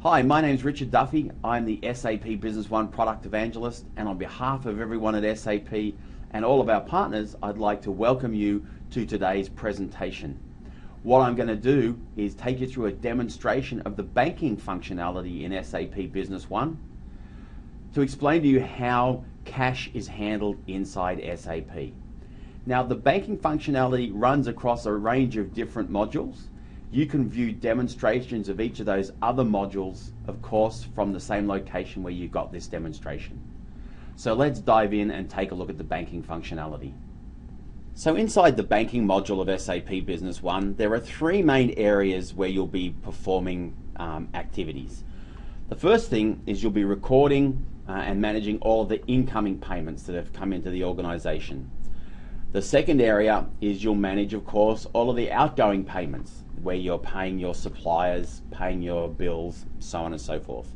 Hi, my name is Richard Duffy. I'm the SAP Business One product evangelist, and on behalf of everyone at SAP and all of our partners, I'd like to welcome you to today's presentation. What I'm going to do is take you through a demonstration of the banking functionality in SAP Business One to explain to you how cash is handled inside SAP. Now, the banking functionality runs across a range of different modules. You can view demonstrations of each of those other modules, of course, from the same location where you got this demonstration. So let's dive in and take a look at the banking functionality. So inside the banking module of SAP Business One, there are three main areas where you'll be performing activities. The first thing is you'll be recording and managing all of the incoming payments that have come into the organization. The second area is you'll manage, of course, all of the outgoing payments, where you're paying your suppliers, paying your bills, so on and so forth.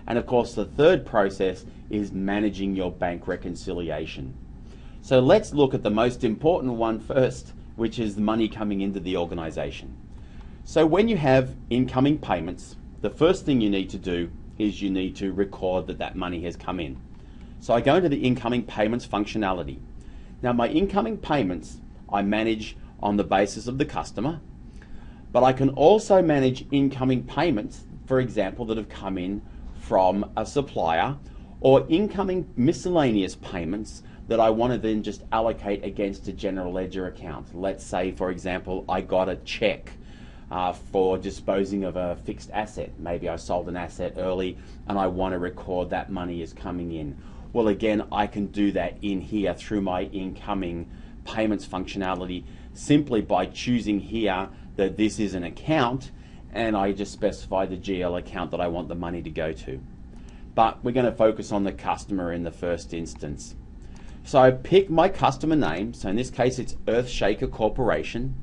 And of course, the third process is managing your bank reconciliation. So let's look at the most important one first, which is the money coming into the organization. So when you have incoming payments, the first thing you need to do is you need to record that that money has come in. So I go into the incoming payments functionality. Now, my incoming payments I manage on the basis of the customer, but I can also manage incoming payments, for example, that have come in from a supplier, or incoming miscellaneous payments that I want to then just allocate against a general ledger account. Let's say, for example, I got a check for disposing of a fixed asset. Maybe I sold an asset early and I want to record that money is coming in. Well, again, I can do that in here through my incoming payments functionality simply by choosing here that this is an account, and I just specify the GL account that I want the money to go to. But we're going to focus on the customer in the first instance. So I pick my customer name, so in this case it's Earthshaker Corporation.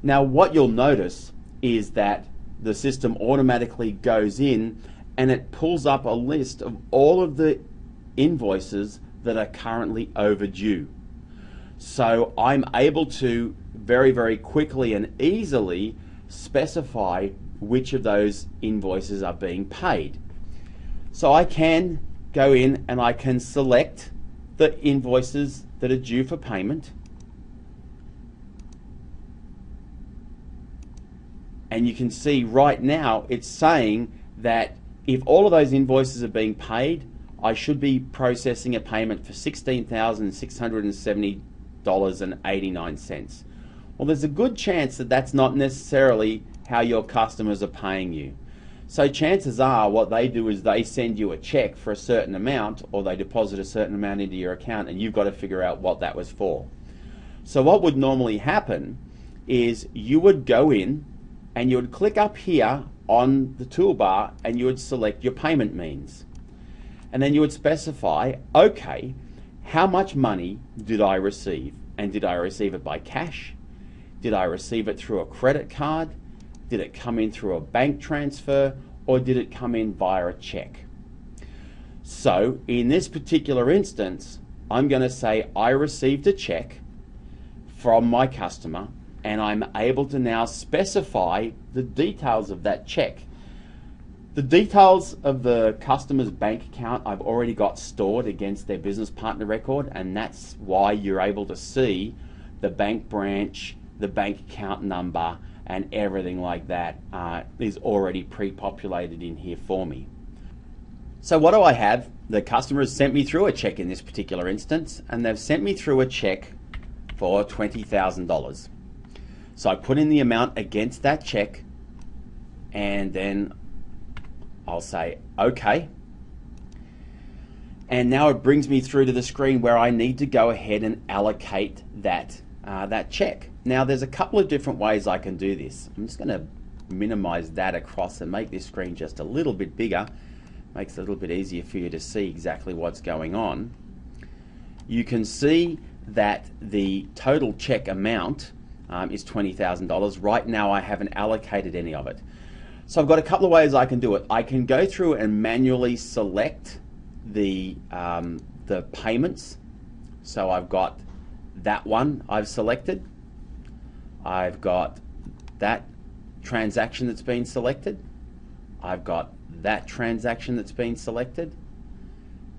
Now what you'll notice is that the system automatically goes in and it pulls up a list of all of the invoices that are currently overdue. So I'm able to very quickly and easily specify which of those invoices are being paid. So I can go in and I can select the invoices that are due for payment, and you can see right now it's saying that if all of those invoices are being paid, I should be processing a payment for $16,670.89. Well, there's a good chance that that's not necessarily how your customers are paying you. So chances are what they do is they send you a check for a certain amount, or they deposit a certain amount into your account, and you've got to figure out what that was for. So what would normally happen is you would go in and you would click up here on the toolbar and you would select your payment means. And then you would specify, okay, how much money did I receive? And did I receive it by cash? Did I receive it through a credit card? Did it come in through a bank transfer? Or did it come in via a check? So in this particular instance, I'm going to say I received a check from my customer, and I'm able to now specify the details of that check. The details of the customer's bank account I've already got stored against their business partner record, and that's why you're able to see the bank branch, the bank account number, and everything like that is already pre-populated in here for me. So what do I have? The customer has sent me through a check in this particular instance, and they've sent me through a check for $20,000. So I put in the amount against that check, and then I'll say okay, and now it brings me through to the screen where I need to go ahead and allocate that check. Now there's a couple of different ways I can do this. I'm just going to minimize that across and make this screen just a little bit bigger. Makes it a little bit easier for you to see exactly what's going on. You can see that the total check amount is $20,000. Right now I haven't allocated any of it. So I've got a couple of ways I can do it. I can go through and manually select the payments. So I've got that one I've selected. I've got that transaction that's been selected. I've got that transaction that's been selected,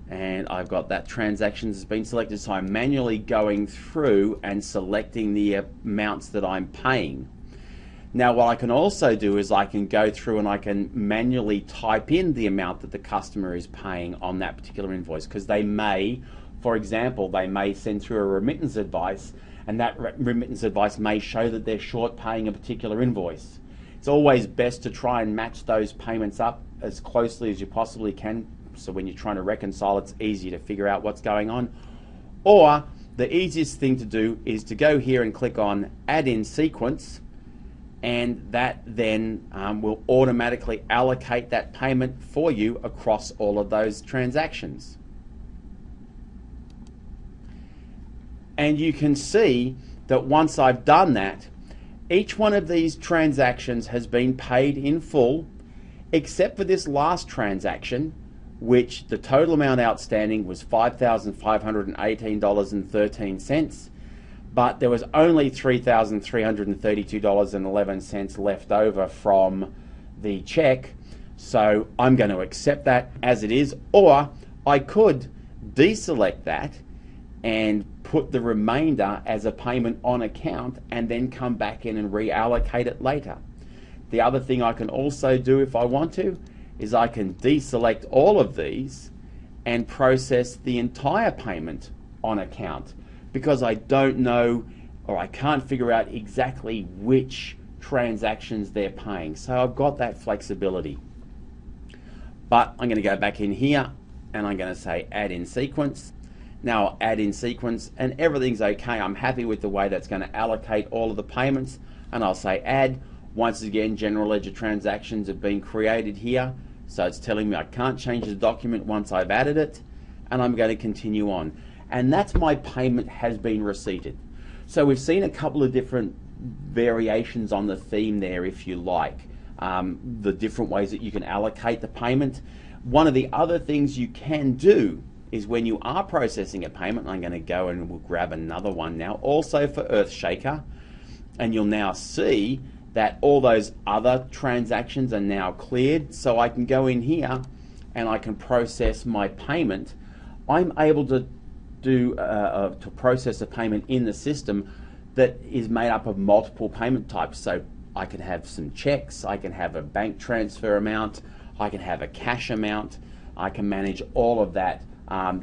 and I've got that transaction that's been selected, so I'm manually going through and selecting the amounts that I'm paying. Now what I can also do is I can go through and I can manually type in the amount that the customer is paying on that particular invoice, because they may, for example, they may send through a remittance advice, and that remittance advice may show that they're short paying a particular invoice. It's always best to try and match those payments up as closely as you possibly can, so when you're trying to reconcile, it's easy to figure out what's going on. Or the easiest thing to do is to go here and click on Add in Sequence, and that then will automatically allocate that payment for you across all of those transactions. And you can see that once I've done that, each one of these transactions has been paid in full, except for this last transaction, which the total amount outstanding was $5,518.13, but there was only $3,332.11 left over from the check, so I'm going to accept that as it is, or I could deselect that and put the remainder as a payment on account and then come back in and reallocate it later. The other thing I can also do if I want to is I can deselect all of these and process the entire payment on account, because I don't know, or I can't figure out exactly which transactions they're paying. So I've got that flexibility. But I'm going to go back in here and I'm going to say Add in Sequence. Now I'll add in sequence and everything's okay. I'm happy with the way that's going to allocate all of the payments, and I'll say Add. Once again, general ledger transactions have been created here, so it's telling me I can't change the document once I've added it, and I'm going to continue on. And that's my payment has been receipted. So we've seen a couple of different variations on the theme there, if you like, the different ways that you can allocate the payment. One of the other things you can do is when you are processing a payment, I'm going to go and we'll grab another one now, also for Earthshaker, and you'll now see that all those other transactions are now cleared, so I can go in here and I can process my payment. I'm able to do to process a payment in the system that is made up of multiple payment types. So I can have some checks, I can have a bank transfer amount, I can have a cash amount, I can manage all of that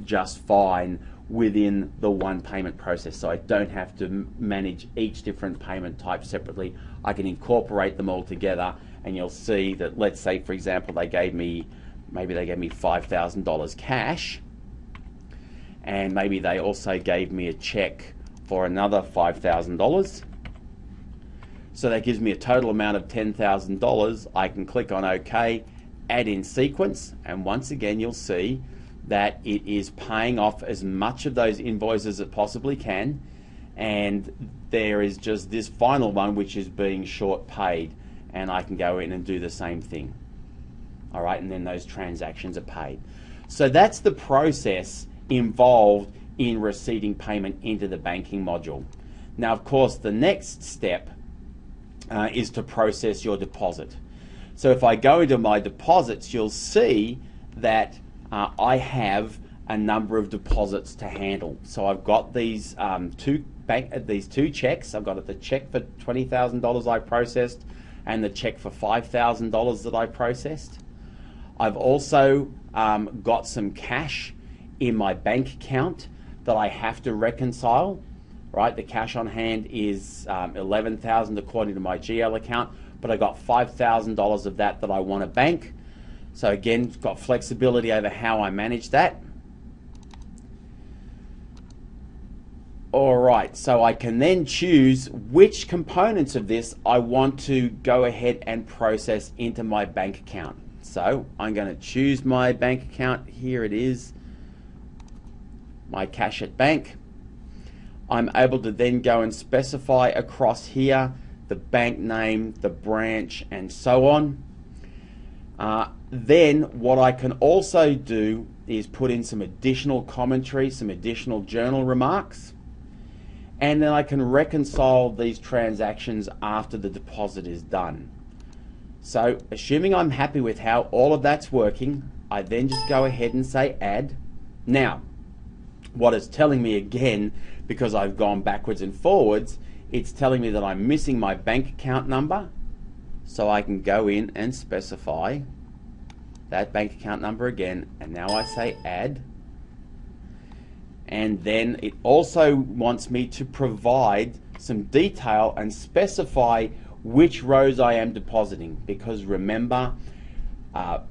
just fine within the one payment process, so I don't have to manage each different payment type separately. I can incorporate them all together, and you'll see that, let's say for example maybe they gave me $5,000 cash, and maybe they also gave me a check for another $5,000, so that gives me a total amount of $10,000. I can click on OK, Add in Sequence, and once again you'll see that it is paying off as much of those invoices as it possibly can, and there is just this final one which is being short paid, and I can go in and do the same thing. All right, and then those transactions are paid. So that's the process involved in receiving payment into the banking module. Now of course the next step is to process your deposit. So if I go into my deposits, you'll see that I have a number of deposits to handle. So I've got these two checks. I've got the check for $20,000 I processed and the check for $5,000 that I processed. I've also got some cash in my bank account that I have to reconcile. Right, the cash on hand is $11,000 according to my GL account, but I got $5,000 of that I want to bank. So again, it's got flexibility over how I manage that. All right, so I can then choose which components of this I want to go ahead and process into my bank account. So I'm going to choose my bank account. Here it is, my cash at bank. I'm able to then go and specify across here the bank name, the branch, and so on. Then what I can also do is put in some additional commentary, some additional journal remarks, and then I can reconcile these transactions after the deposit is done. So assuming I'm happy with how all of that's working, I then just go ahead and say add. Now, what it's telling me again, because I've gone backwards and forwards, it's telling me that I'm missing my bank account number. So I can go in and specify that bank account number again, and now I say add. And then it also wants me to provide some detail and specify which rows I am depositing, because remember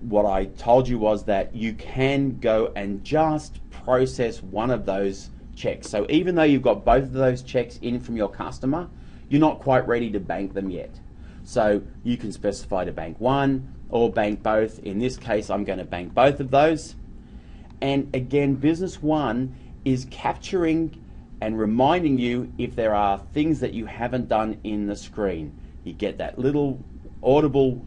what I told you was that you can go and just process one of those checks. So even though you've got both of those checks in from your customer, you're not quite ready to bank them yet. So you can specify to bank one or bank both. In this case, I'm going to bank both of those. And again, Business One is capturing and reminding you if there are things that you haven't done in the screen. You get that little audible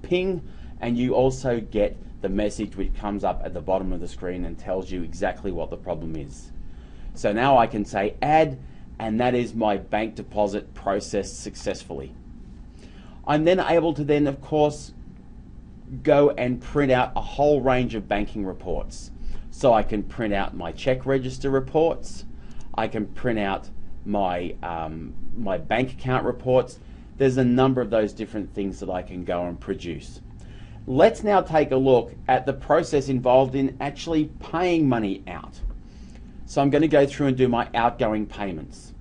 ping, and you also get the message which comes up at the bottom of the screen and tells you exactly what the problem is. So now I can say add, and that is my bank deposit processed successfully. I'm then able to then, of course, go and print out a whole range of banking reports. So I can print out my check register reports, I can print out my my bank account reports. There's a number of those different things that I can go and produce. Let's now take a look at the process involved in actually paying money out. So I'm going to go through and do my outgoing payments.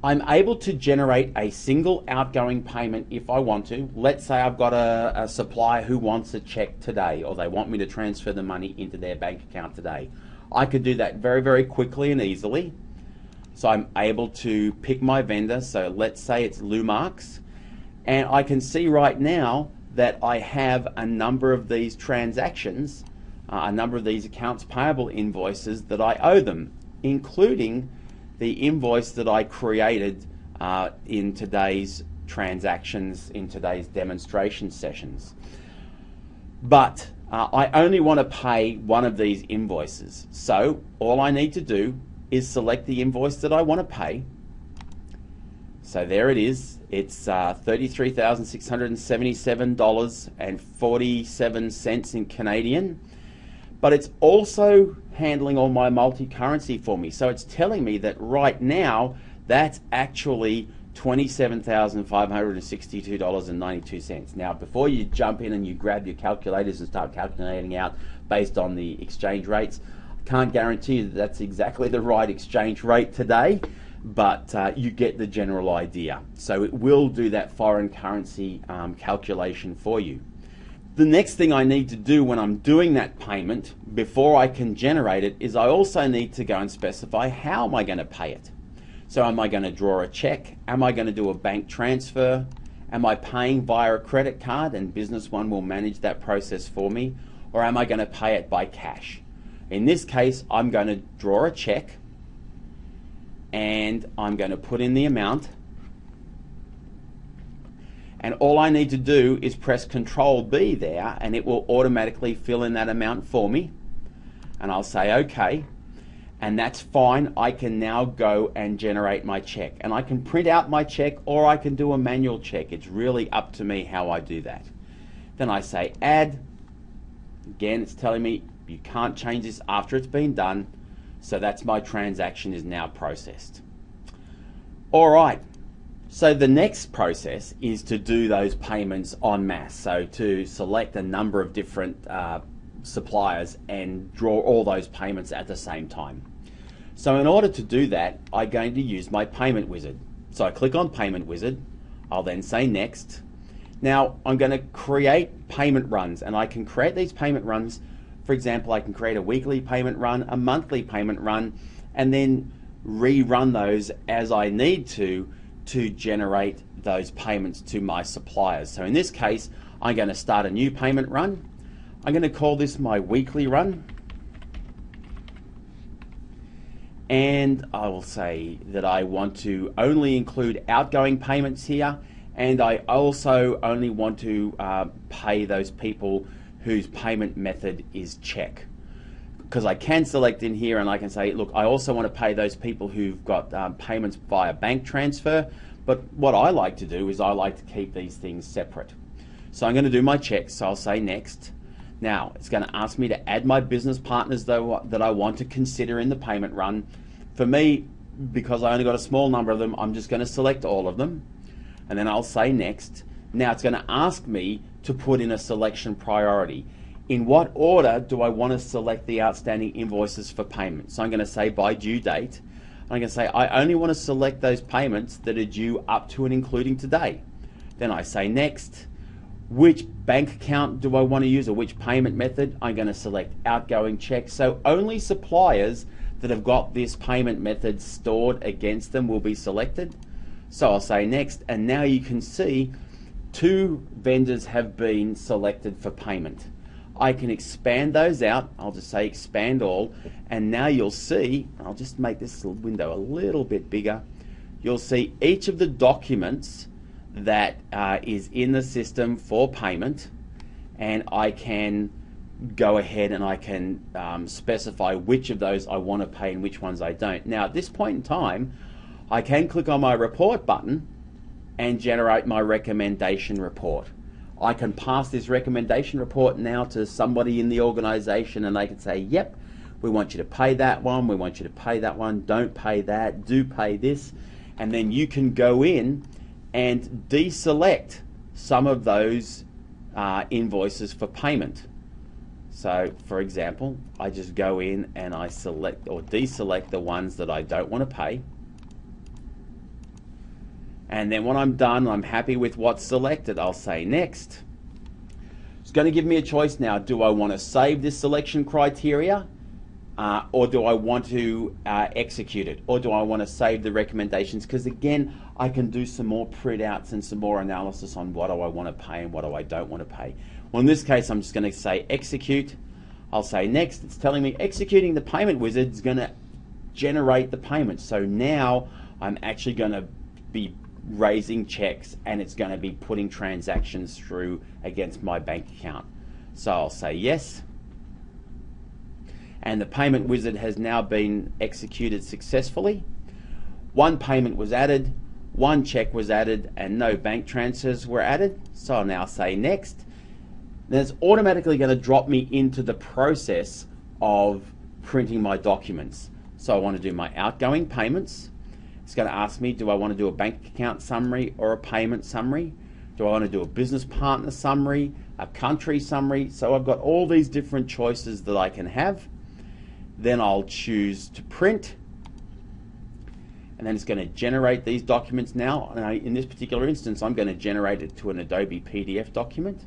I'm able to generate a single outgoing payment if I want to. Let's say I've got a supplier who wants a check today, or they want me to transfer the money into their bank account today. I could do that very, very quickly and easily. So I'm able to pick my vendor. So let's say it's Lumarx, and I can see right now that I have a number of these transactions, a number of these accounts payable invoices that I owe them, including the invoice that I created in today's transactions, in today's demonstration sessions. But I only want to pay one of these invoices. So all I need to do is select the invoice that I want to pay. So there it is. It's $33,677.47 in Canadian. But it's also handling all my multi-currency for me. So it's telling me that right now, that's actually $27,562.92. Now, before you jump in and you grab your calculators and start calculating out based on the exchange rates, I can't guarantee you that that's exactly the right exchange rate today, but you get the general idea. So it will do that foreign currency calculation for you. The next thing I need to do when I'm doing that payment before I can generate it is I also need to go and specify how am I going to pay it. So am I going to draw a check? Am I going to do a bank transfer? Am I paying via a credit card and Business One will manage that process for me? Or am I going to pay it by cash? In this case, I'm going to draw a check and I'm going to put in the amount. And all I need to do is press Control B there and it will automatically fill in that amount for me. And I'll say OK. And that's fine. I can now go and generate my check. And I can print out my check or I can do a manual check. It's really up to me how I do that. Then I say Add. Again, it's telling me you can't change this after it's been done. So that's my transaction is now processed. All right. So the next process is to do those payments en masse. So to select a number of different suppliers and draw all those payments at the same time. So in order to do that, I'm going to use my payment wizard. So I click on Payment Wizard. I'll then say Next. Now I'm going to create payment runs, and I can create these payment runs. For example, I can create a weekly payment run, a monthly payment run, and then rerun those as I need to generate those payments to my suppliers. So in this case, I'm going to start a new payment run. I'm going to call this my weekly run. And I will say that I want to only include outgoing payments here, and I also only want to pay those people whose payment method is check. Because I can select in here and I can say, look, I also want to pay those people who've got payments via bank transfer, but what I like to do is I like to keep these things separate. So I'm going to do my checks, so I'll say next. Now, it's going to ask me to add my business partners though that I want to consider in the payment run. For me, because I only got a small number of them, I'm just going to select all of them, and then I'll say next. Now it's going to ask me to put in a selection priority. In what order do I want to select the outstanding invoices for payment? So I'm going to say by due date. I'm going to say I only want to select those payments that are due up to and including today. Then I say next. Which bank account do I want to use, or which payment method? I'm going to select outgoing checks. So only suppliers that have got this payment method stored against them will be selected. So I'll say next, and now you can see 2 vendors have been selected for payment. I can expand those out. I'll just say expand all, and now you'll see, I'll just make this window a little bit bigger. You'll see each of the documents that is in the system for payment, and I can go ahead and I can specify which of those I want to pay and which ones I don't. Now at this point in time, I can click on my report button and generate my recommendation report. I can pass this recommendation report now to somebody in the organization, and they can say, yep, we want you to pay that one, we want you to pay that one, don't pay that, do pay this. And then you can go in and deselect some of those invoices for payment. So for example, I just go in and I select or deselect the ones that I don't want to pay. And then when I'm done, I'm happy with what's selected, I'll say next. It's going to give me a choice now. Do I want to save this selection criteria, or do I want to execute it, or do I want to save the recommendations? Because again, I can do some more printouts and some more analysis on what do I want to pay and what do I don't want to pay. Well, in this case, I'm just going to say execute. I'll say next. It's telling me executing the payment wizard is going to generate the payment. So now I'm actually going to be raising checks, and it's going to be putting transactions through against my bank account. So I'll say yes, and the payment wizard has now been executed successfully. 1 payment was added, 1 check was added, and no bank transfers were added. So I'll now say next. Then it's automatically going to drop me into the process of printing my documents. So I want to do my outgoing payments. It's going to ask me, do I want to do a bank account summary or a payment summary? Do I want to do a business partner summary, a country summary? So I've got all these different choices that I can have. Then I'll choose to print, and then it's going to generate these documents now. In this particular instance, I'm going to generate it to an Adobe PDF document,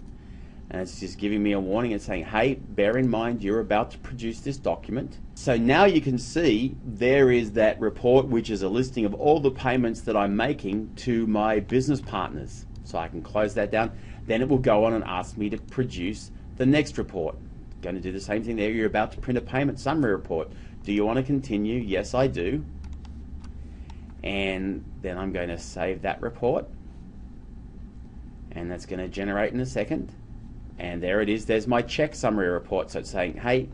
and it's just giving me a warning and saying, hey, bear in mind you're about to produce this document. So now you can see there is that report, which is a listing of all the payments that I'm making to my business partners. So I can close that down. Then it will go on and ask me to produce the next report. Going to do the same thing there. You're about to print a payment summary report. Do you want to continue? Yes, I do. And then I'm going to save that report, and that's going to generate in a second. And there it is. There's my check summary report. So it's saying, hey,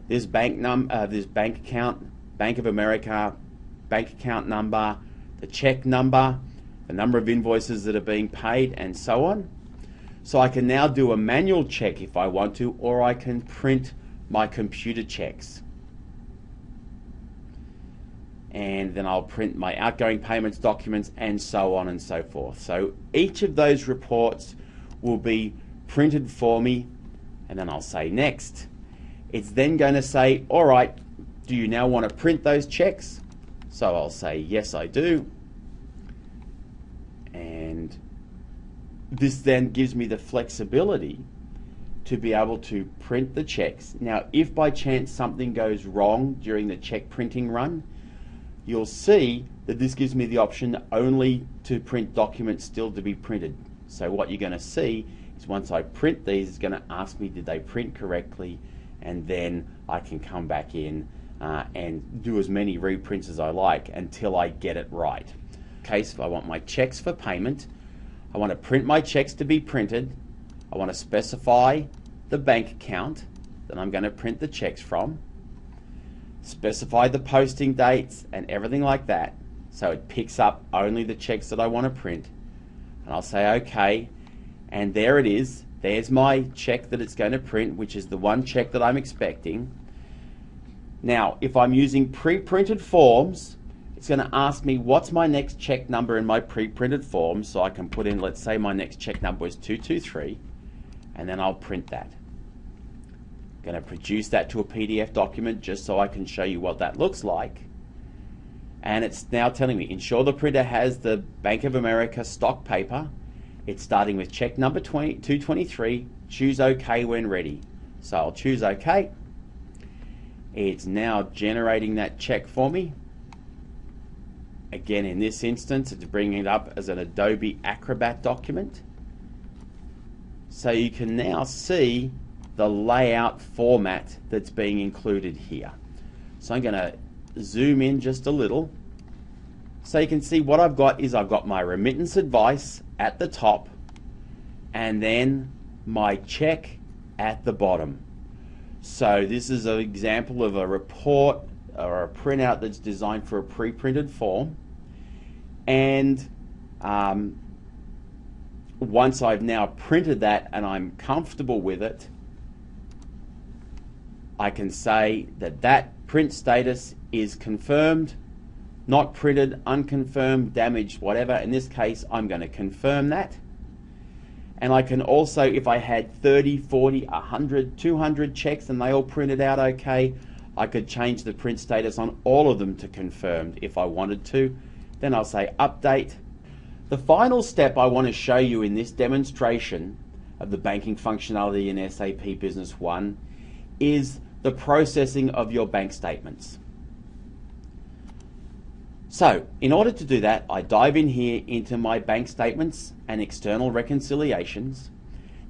this bank account, Bank of America, bank account number, the check number, the number of invoices that are being paid, and so on. So I can now do a manual check if I want to, or I can print my computer checks. And then I'll print my outgoing payments documents, and so on and so forth. So each of those reports will be printed for me, and then I'll say next. It's then going to say, all right, do you now want to print those checks? So I'll say yes, I do. And this then gives me the flexibility to be able to print the checks. Now, if by chance something goes wrong during the check printing run, you'll see that this gives me the option only to print documents still to be printed. So what you're going to see is once I print these, it's going to ask me did they print correctly, and then I can come back in and do as many reprints as I like until I get it right. In case if I want my checks for payment, I want to print my checks to be printed. I want to specify the bank account that I'm going to print the checks from, specify the posting dates and everything like that, so it picks up only the checks that I want to print. And I'll say okay, And there it is. There's my check that it's going to print, which is the one check that I'm expecting. Now, if I'm using pre-printed forms, it's going to ask me what's my next check number in my pre-printed form, so I can put in, let's say my next check number is 223, and then I'll print that. I'm going to produce that to a PDF document just so I can show you what that looks like. And it's now telling me, ensure the printer has the Bank of America stock paper. It's starting with check number 223, choose OK when ready. So I'll choose OK. It's now generating that check for me. Again, in this instance, it's bringing it up as an Adobe Acrobat document. So you can now see the layout format that's being included here. So I'm going to zoom in just a little. So you can see what I've got is I've got my remittance advice at the top and then my check at the bottom. So this is an example of a report or a printout that's designed for a pre-printed form. And once I've now printed that and I'm comfortable with it, I can say that that print status is confirmed, not printed, unconfirmed, damaged, whatever. In this case, I'm going to confirm that. And I can also, if I had 30, 40, 100, 200 checks and they all printed out okay, I could change the print status on all of them to confirmed if I wanted to. Then I'll say update. The final step I want to show you in this demonstration of the banking functionality in SAP Business One is the processing of your bank statements. So in order to do that, I dive in here into my bank statements and external reconciliations.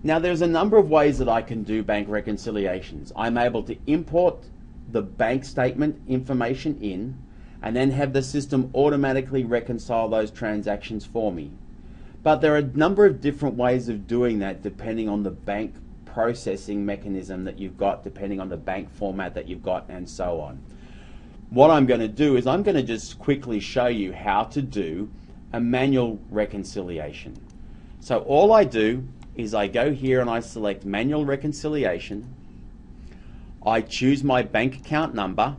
Now there's a number of ways that I can do bank reconciliations. I'm able to import the bank statement information in and then have the system automatically reconcile those transactions for me. But there are a number of different ways of doing that depending on the bank processing mechanism that you've got, depending on the bank format that you've got, and so on. What I'm going to do is I'm going to just quickly show you how to do a manual reconciliation. So all I do is I go here and I select manual reconciliation. I choose my bank account number.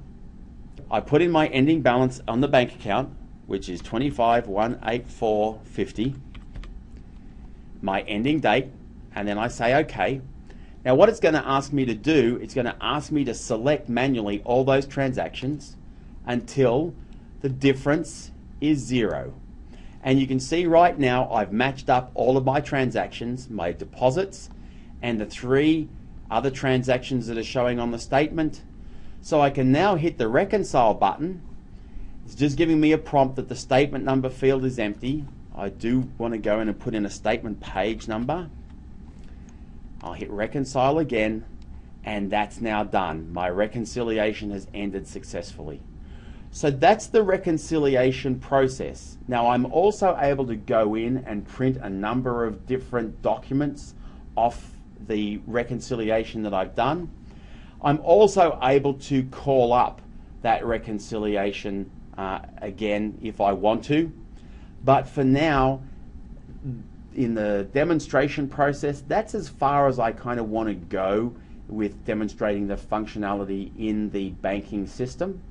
I put in my ending balance on the bank account, which is 25,184.50, my ending date, and then I say OK. Now what it's going to ask me to do, it's going to ask me to select manually all those transactions until the difference is 0. And you can see right now I've matched up all of my transactions, my deposits, and the 3 other transactions that are showing on the statement. So I can now hit the reconcile button. It's just giving me a prompt that the statement number field is empty. I do want to go in and put in a statement page number. I'll hit reconcile again, and that's now done. My reconciliation has ended successfully. So that's the reconciliation process. Now I'm also able to go in and print a number of different documents off the reconciliation that I've done. I'm also able to call up that reconciliation again if I want to. But for now, in the demonstration process, that's as far as I kind of want to go with demonstrating the functionality in the banking system.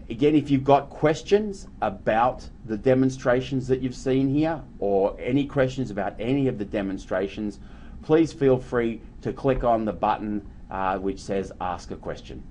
Again, if you've got questions about the demonstrations that you've seen here or any questions about any of the demonstrations, please feel free to click on the button which says Ask a Question.